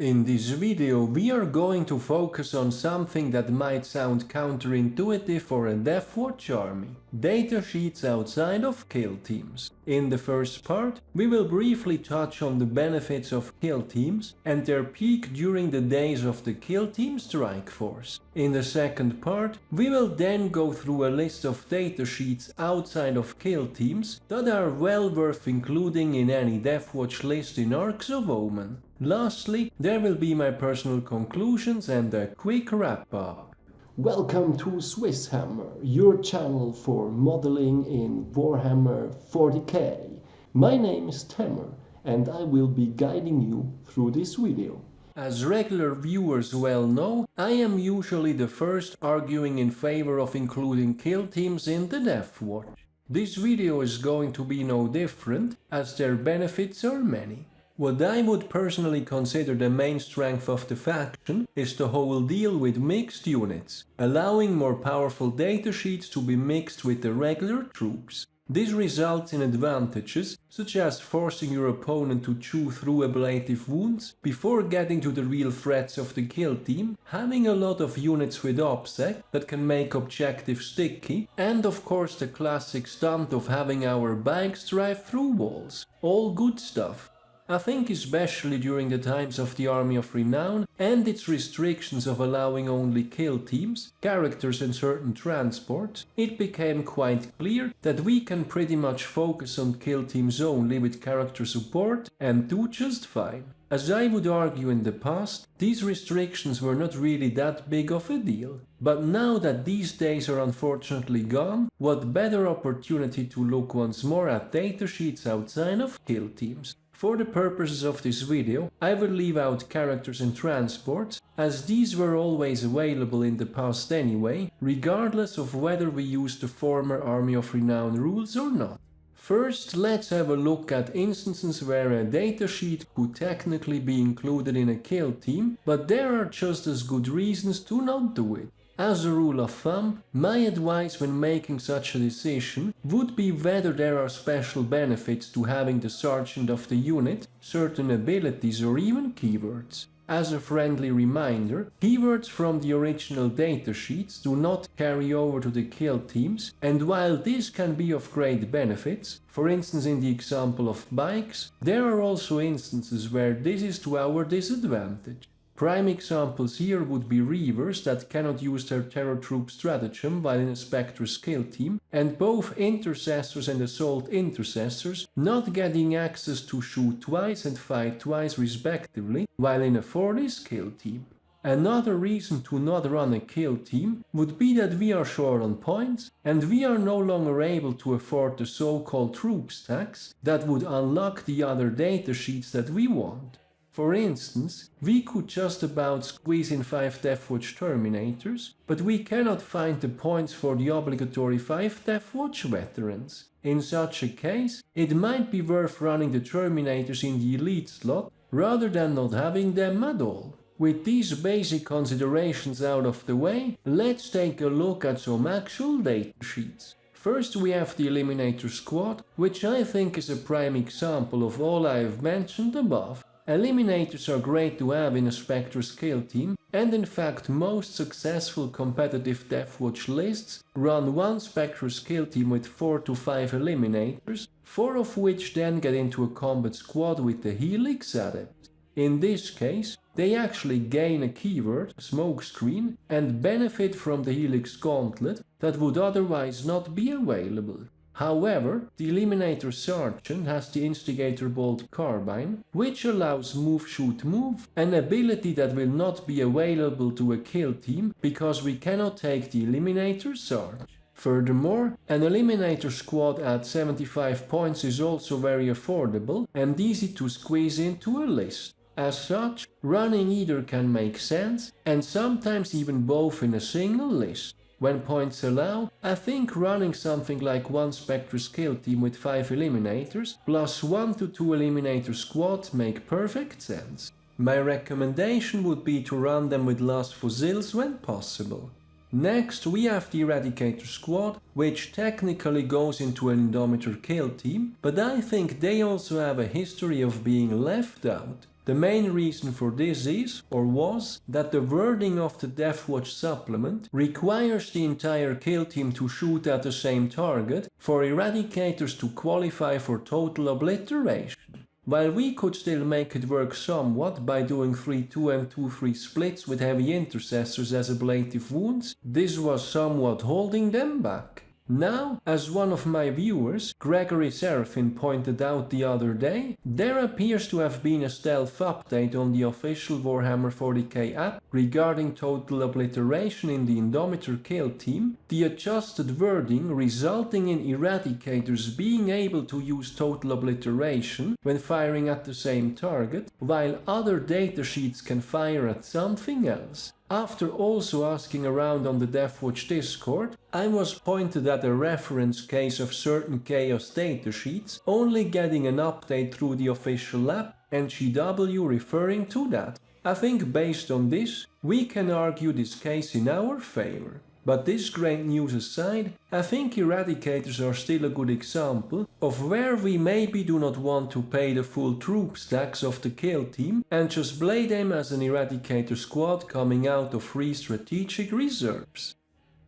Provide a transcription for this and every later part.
In this video we are going to focus on something that might sound counterintuitive for a Deathwatch army: datasheets outside of kill teams. In the first part, we will briefly touch on the benefits of kill teams and their peak during the days of the kill team strike force. In the second part, we will then go through a list of datasheets outside of kill teams that are well worth including in any Deathwatch list in Arks of Omen. Lastly, there will be my personal conclusions and a quick wrap up. Welcome to SwissHammer, your channel for modeling in Warhammer 40k. My name is Tammer and I will be guiding you through this video. As regular viewers well know, I am usually the first arguing in favor of including kill teams in the Deathwatch. This video is going to be no different, as their benefits are many. What I would personally consider the main strength of the faction is the whole deal with mixed units, allowing more powerful datasheets to be mixed with the regular troops. This results in advantages, such as forcing your opponent to chew through ablative wounds before getting to the real threats of the kill team, having a lot of units with OBSEC that can make objectives sticky, and of course the classic stunt of having our bikes drive through walls. All good stuff. I think especially during the times of the Army of Renown and its restrictions of allowing only kill teams, characters and certain transports, it became quite clear that we can pretty much focus on kill teams only with character support and do just fine. As I would argue in the past, these restrictions were not really that big of a deal. But now that these days are unfortunately gone, what better opportunity to look once more at datasheets outside of kill teams. For the purposes of this video, I will leave out characters and transports, as these were always available in the past anyway, regardless of whether we use the former Army of Renown rules or not. First, let's have a look at instances where a datasheet could technically be included in a kill team, but there are just as good reasons to not do it. As a rule of thumb, my advice when making such a decision would be whether there are special benefits to having the sergeant of the unit, certain abilities or even keywords. As a friendly reminder, keywords from the original datasheets do not carry over to the kill teams, and while this can be of great benefits, for instance in the example of bikes, there are also instances where this is to our disadvantage. Prime examples here would be Reavers that cannot use their Terror Troop stratagem while in a Spectre's kill team, and both Intercessors and Assault Intercessors not getting access to shoot twice and fight twice respectively while in a Fortis kill team. Another reason to not run a kill team would be that we are short on points and we are no longer able to afford the so-called troop stacks that would unlock the other datasheets that we want. For instance, we could just about squeeze in 5 Deathwatch Terminators, but we cannot find the points for the obligatory 5 Deathwatch Veterans. In such a case, it might be worth running the Terminators in the elite slot rather than not having them at all. With these basic considerations out of the way, let's take a look at some actual datasheets. First we have the Eliminator squad, which I think is a prime example of all I have mentioned above. Eliminators are great to have in a Spectre's kill team, and in fact most successful competitive Deathwatch lists run one Spectre's kill team with 4 to 5 Eliminators, 4 of which then get into a combat squad with the Helix Adept. In this case, they actually gain a keyword, smokescreen, and benefit from the Helix Gauntlet that would otherwise not be available. However, the Eliminator Sergeant has the Instigator Bolt Carbine, which allows Move Shoot Move, an ability that will not be available to a kill team because we cannot take the Eliminator Sergeant. Furthermore, an Eliminator squad at 75 points is also very affordable and easy to squeeze into a list. As such, running either can make sense, and sometimes even both in a single list. When points allow, I think running something like one Spectre's kill team with 5 Eliminators plus 1 to 2 Eliminator squads make perfect sense. My recommendation would be to run them with Last Fossils when possible. Next we have the Eradicator squad, which technically goes into an Indomitor kill team, but I think they also have a history of being left out. The main reason for this is, or was, that the wording of the Deathwatch supplement requires the entire kill team to shoot at the same target for Eradicators to qualify for total obliteration. While we could still make it work somewhat by doing 3-2 and 2-3 splits with heavy intercessors as ablative wounds, this was somewhat holding them back. Now, as one of my viewers, Gregory Serafin, pointed out the other day, there appears to have been a stealth update on the official Warhammer 40k app regarding total obliteration in the Indomitor kill team, the adjusted wording resulting in Eradicators being able to use total obliteration when firing at the same target, while other datasheets can fire at something else. After also asking around on the Deathwatch Discord, I was pointed at a reference case of certain Chaos datasheets only getting an update through the official app and GW referring to that. I think based on this, we can argue this case in our favor. But this great news aside, I think Eradicators are still a good example of where we maybe do not want to pay the full troop stacks of the kill team and just play them as an Eradicator squad coming out of free strategic reserves.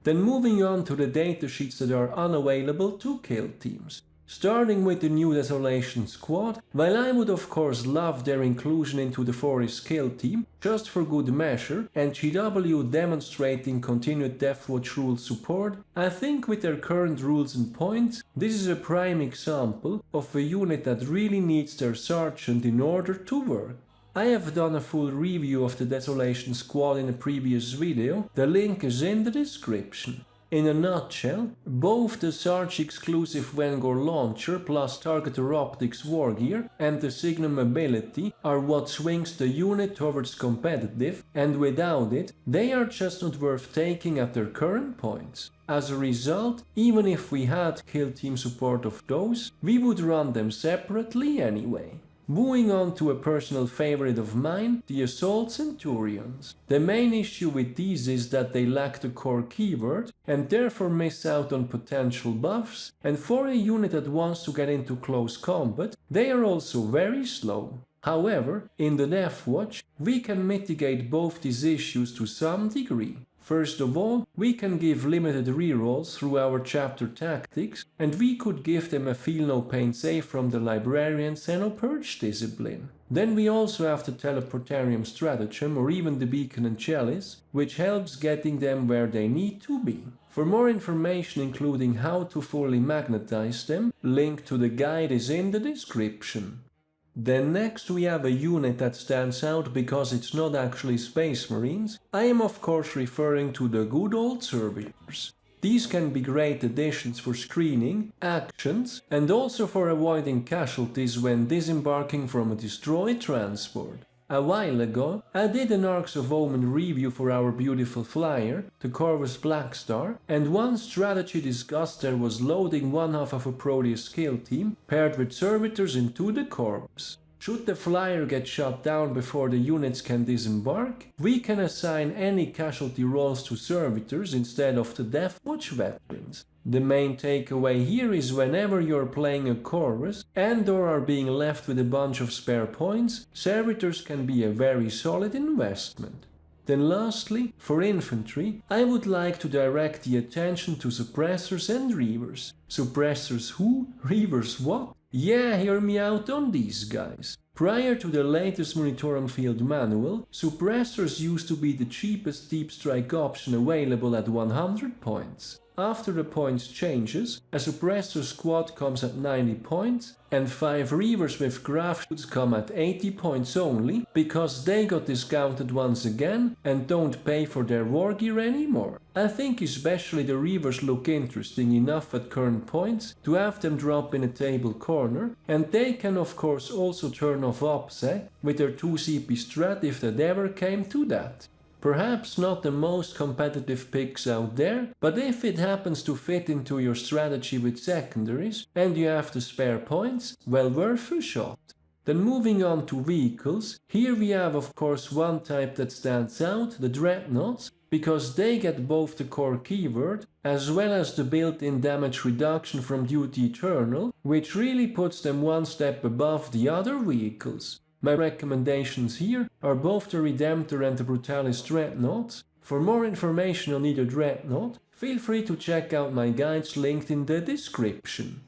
Then moving on to the datasheets that are unavailable to kill teams. Starting with the new Desolation squad, while I would of course love their inclusion into the Forest kill team, just for good measure, and GW demonstrating continued Deathwatch rule support, I think with their current rules and points, this is a prime example of a unit that really needs their sergeant in order to work. I have done a full review of the Desolation squad in a previous video, the link is in the description. In a nutshell, both the Sarge exclusive Vengor launcher plus Targeter Optics Wargear and the Signum ability are what swings the unit towards competitive, and without it, they are just not worth taking at their current points. As a result, even if we had kill team support of those, we would run them separately anyway. Moving on to a personal favorite of mine, the Assault Centurions. The main issue with these is that they lack the core keyword and therefore miss out on potential buffs, and for a unit that wants to get into close combat, they are also very slow. However, in the Deathwatch, we can mitigate both these issues to some degree. First of all, we can give limited rerolls through our chapter tactics, and we could give them a feel no pain save from the Librarian's Purge discipline. Then we also have the Teleportarium stratagem or even the Beacon and Chalice, which helps getting them where they need to be. For more information including how to fully magnetize them, link to the guide is in the description. Then next we have a unit that stands out because it's not actually Space Marines. I am of course referring to the good old Servitors. These can be great additions for screening, actions, and also for avoiding casualties when disembarking from a destroyed transport. A while ago, I did an Arks of Omen review for our beautiful flyer, the Corvus Blackstar, and one strategy discussed there was loading one half of a Proteus kill team paired with Servitors into the Corvus. Should the flyer get shot down before the units can disembark, we can assign any casualty rolls to Servitors instead of the Deathwatch veterans. The main takeaway here is whenever you're playing a Corvus and or are being left with a bunch of spare points, Servitors can be a very solid investment. Then lastly, for infantry, I would like to direct the attention to Suppressors and Reavers. Suppressors who? Reavers what? Yeah, hear me out on these guys. Prior to the latest Monitorum Field Manual, Suppressors used to be the cheapest deep strike option available at 100 points. After the points changes, a Suppressor squad comes at 90 points, and 5 Reavers with graph shoots come at 80 points only, because they got discounted once again and don't pay for their war gear anymore. I think especially the Reavers look interesting enough at current points to have them drop in a table corner, and they can of course also turn off OPSEC with their 2 CP strat if that ever came to that. Perhaps not the most competitive picks out there, but if it happens to fit into your strategy with secondaries and you have the spare points, well worth a shot. Then moving on to vehicles, here we have of course one type that stands out, the Dreadnoughts, because they get both the core keyword as well as the built-in damage reduction from Duty Eternal, which really puts them one step above the other vehicles. My recommendations here are both the Redemptor and the Brutalis Dreadnoughts. For more information on either Dreadnought, feel free to check out my guides linked in the description.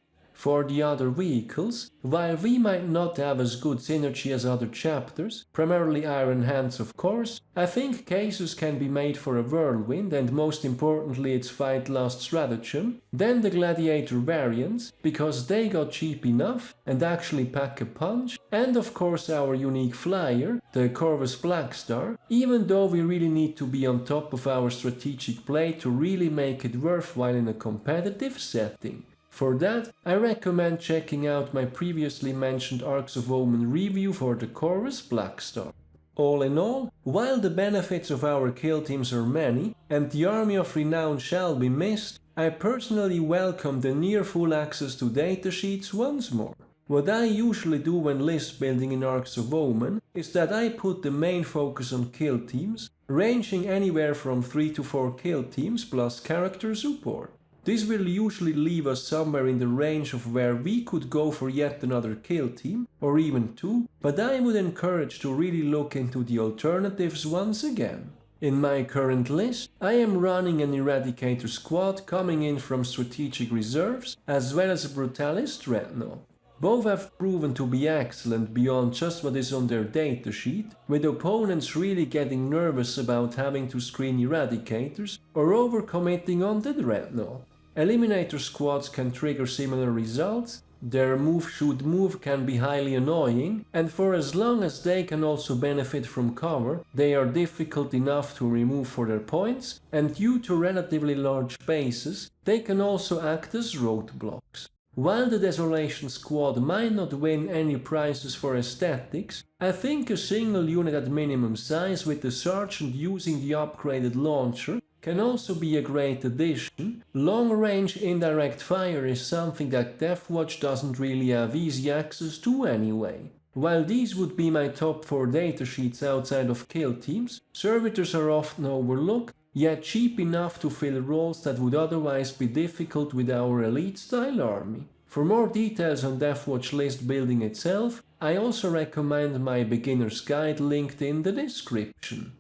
For the other vehicles, while we might not have as good synergy as other chapters, primarily Iron Hands of course, I think cases can be made for a Whirlwind and most importantly its Fight Last stratagem, then the Gladiator variants, because they got cheap enough and actually pack a punch, and of course our unique flyer, the Corvus Blackstar, even though we really need to be on top of our strategic play to really make it worthwhile in a competitive setting. For that, I recommend checking out my previously mentioned Arks of Omen review for the Corvus Blackstar. All in all, while the benefits of our kill teams are many, and the Army of Renown shall be missed, I personally welcome the near full access to datasheets once more. What I usually do when list building in Arks of Omen is that I put the main focus on kill teams, ranging anywhere from 3 to 4 kill teams plus character support. This will usually leave us somewhere in the range of where we could go for yet another kill team, or even 2, but I would encourage to really look into the alternatives once again. In my current list, I am running an Eradicator squad coming in from strategic reserves, as well as a Brutalis Dreadnought. Both have proven to be excellent beyond just what is on their datasheet, with opponents really getting nervous about having to screen Eradicators or overcommitting on the Dreadnought. Eliminator squads can trigger similar results, their move shoot move can be highly annoying, and for as long as they can also benefit from cover, they are difficult enough to remove for their points, and due to relatively large bases, they can also act as roadblocks. While the Desolation squad might not win any prizes for aesthetics, I think a single unit at minimum size with the Sergeant using the upgraded launcher can also be a great addition. Long-range indirect fire is something that Deathwatch doesn't really have easy access to anyway. While these would be my top 4 datasheets outside of kill teams, Servitors are often overlooked, yet cheap enough to fill roles that would otherwise be difficult with our elite-style army. For more details on Deathwatch list building itself, I also recommend my beginner's guide linked in the description.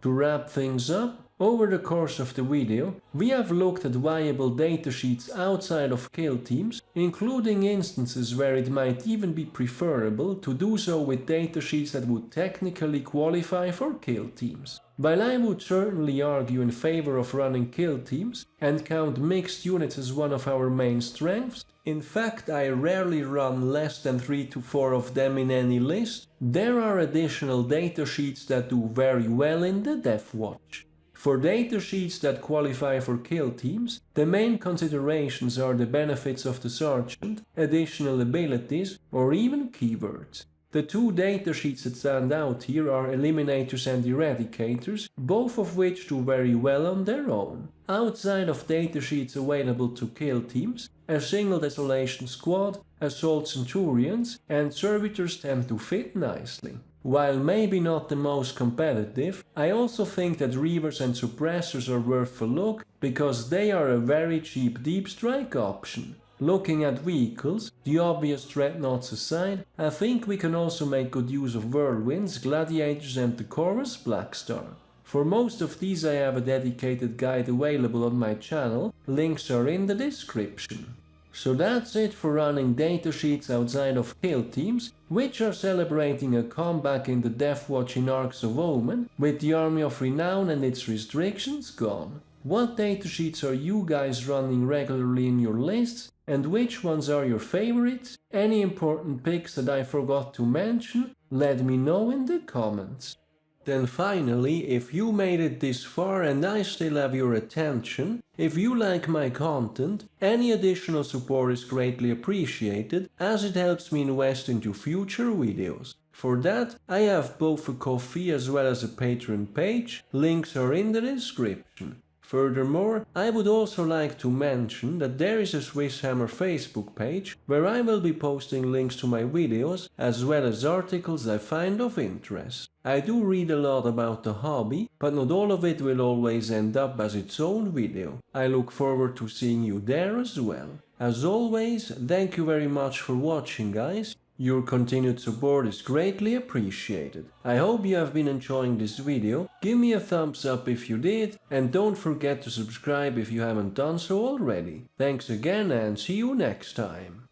To wrap things up, over the course of the video, we have looked at viable datasheets outside of kill teams, including instances where it might even be preferable to do so with datasheets that would technically qualify for kill teams. While I would certainly argue in favor of running kill teams and count mixed units as one of our main strengths, in fact I rarely run less than 3 to 4 of them in any list, there are additional datasheets that do very well in the Deathwatch. For datasheets that qualify for kill teams, the main considerations are the benefits of the Sergeant, additional abilities, or even keywords. The 2 datasheets that stand out here are Eliminators and Eradicators, both of which do very well on their own. Outside of datasheets available to kill teams, a single Desolation squad, Assault Centurions, and Servitors tend to fit nicely. While maybe not the most competitive, I also think that Reavers and Suppressors are worth a look because they are a very cheap deep strike option. Looking at vehicles, the obvious Dreadnoughts aside, I think we can also make good use of Whirlwinds, Gladiators and the Corvus Blackstar. For most of these I have a dedicated guide available on my channel, links are in the description. So that's it for running datasheets outside of kill teams, which are celebrating a comeback in the Deathwatch in Arks of Omen, with the Army of Renown and its restrictions gone. What datasheets are you guys running regularly in your lists, and which ones are your favorites? Any important picks that I forgot to mention? Let me know in the comments. Then finally, if you made it this far and I still have your attention, if you like my content, any additional support is greatly appreciated as it helps me invest into future videos. For that, I have both a Ko-fi as well as a Patreon page, links are in the description. Furthermore, I would also like to mention that there is a SwissHammer Facebook page where I will be posting links to my videos as well as articles I find of interest. I do read a lot about the hobby, but not all of it will always end up as its own video. I look forward to seeing you there as well. As always, thank you very much for watching, guys. Your continued support is greatly appreciated. I hope you have been enjoying this video. Give me a thumbs up if you did, and don't forget to subscribe if you haven't done so already. Thanks again and see you next time.